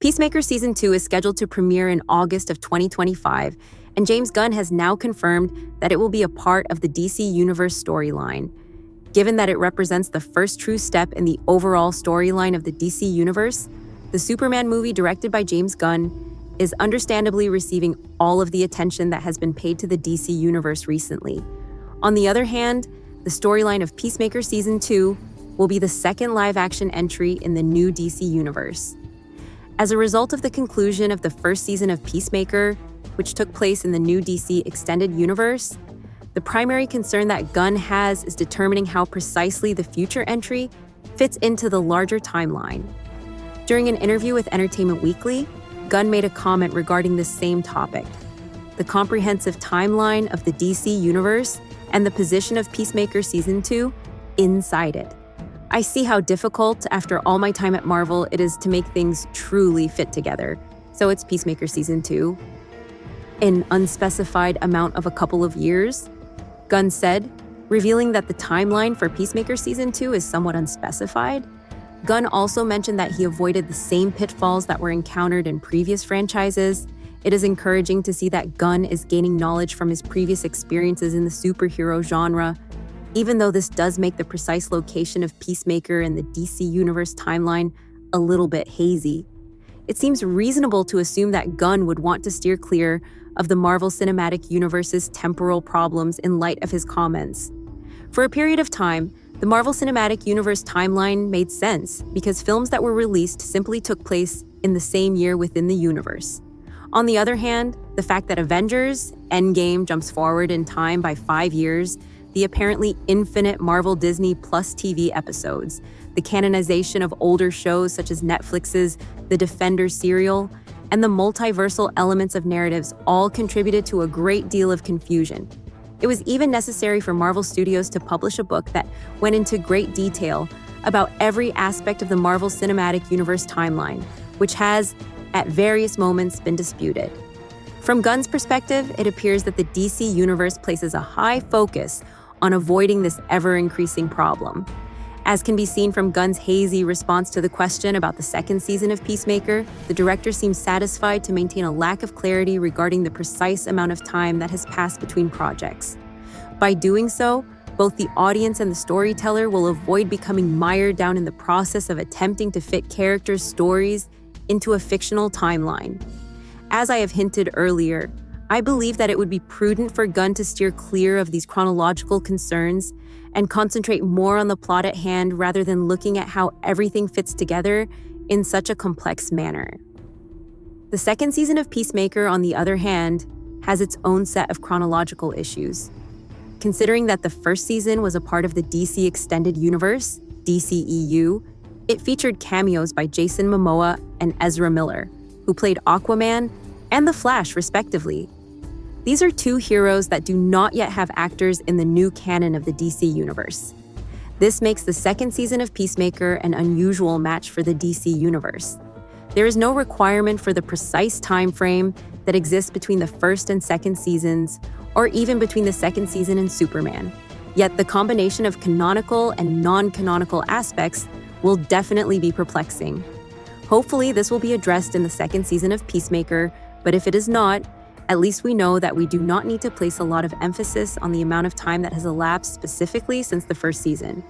Peacemaker Season 2 is scheduled to premiere in August of 2025, and James Gunn has now confirmed that it will be a part of the DC Universe storyline. Given that it represents the first true step in the overall storyline of the DC Universe, the Superman movie directed by James Gunn is understandably receiving all of the attention that has been paid to the DC Universe recently. On the other hand, the storyline of Peacemaker Season 2 will be the second live-action entry in the new DC Universe. As a result of the conclusion of the first season of Peacemaker, which took place in the new DC Extended Universe, the primary concern that Gunn has is determining how precisely the future entry fits into the larger timeline. During an interview with Entertainment Weekly, Gunn made a comment regarding this same topic: the comprehensive timeline of the DC Universe and the position of Peacemaker Season 2 inside it. I see how difficult, after all my time at Marvel, it is to make things truly fit together. So it's Peacemaker Season 2. An unspecified amount of a couple of years, Gunn said, revealing that the timeline for Peacemaker Season 2 is somewhat unspecified. Gunn also mentioned that he avoided the same pitfalls that were encountered in previous franchises. It is encouraging to see that Gunn is gaining knowledge from his previous experiences in the superhero genre, even though this does make the precise location of Peacemaker in the DC Universe timeline a little bit hazy. It seems reasonable to assume that Gunn would want to steer clear of the Marvel Cinematic Universe's temporal problems in light of his comments. For a period of time, the Marvel Cinematic Universe timeline made sense because films that were released simply took place in the same year within the universe. On the other hand, the fact that Avengers Endgame jumps forward in time by 5 years, the apparently infinite Marvel Disney Plus TV episodes, the canonization of older shows such as Netflix's The Defenders serial, and the multiversal elements of narratives all contributed to a great deal of confusion. It was even necessary for Marvel Studios to publish a book that went into great detail about every aspect of the Marvel Cinematic Universe timeline, which has, at various moments, been disputed. From Gunn's perspective, it appears that the DC Universe places a high focus on avoiding this ever-increasing problem. As can be seen from Gunn's hazy response to the question about the second season of Peacemaker, the director seems satisfied to maintain a lack of clarity regarding the precise amount of time that has passed between projects. By doing so, both the audience and the storyteller will avoid becoming mired down in the process of attempting to fit characters' stories into a fictional timeline. As I have hinted earlier, I believe that it would be prudent for Gunn to steer clear of these chronological concerns and concentrate more on the plot at hand rather than looking at how everything fits together in such a complex manner. The second season of Peacemaker, on the other hand, has its own set of chronological issues. Considering that the first season was a part of the DC Extended Universe, DCEU, it featured cameos by Jason Momoa and Ezra Miller, who played Aquaman and The Flash, respectively. These are two heroes that do not yet have actors in the new canon of the DC Universe. This makes the second season of Peacemaker an unusual match for the DC Universe. There is no requirement for the precise time frame that exists between the first and second seasons, or even between the second season and Superman. Yet the combination of canonical and non-canonical aspects will definitely be perplexing. Hopefully, this will be addressed in the second season of Peacemaker, but if it is not, at least we know that we do not need to place a lot of emphasis on the amount of time that has elapsed specifically since the first season.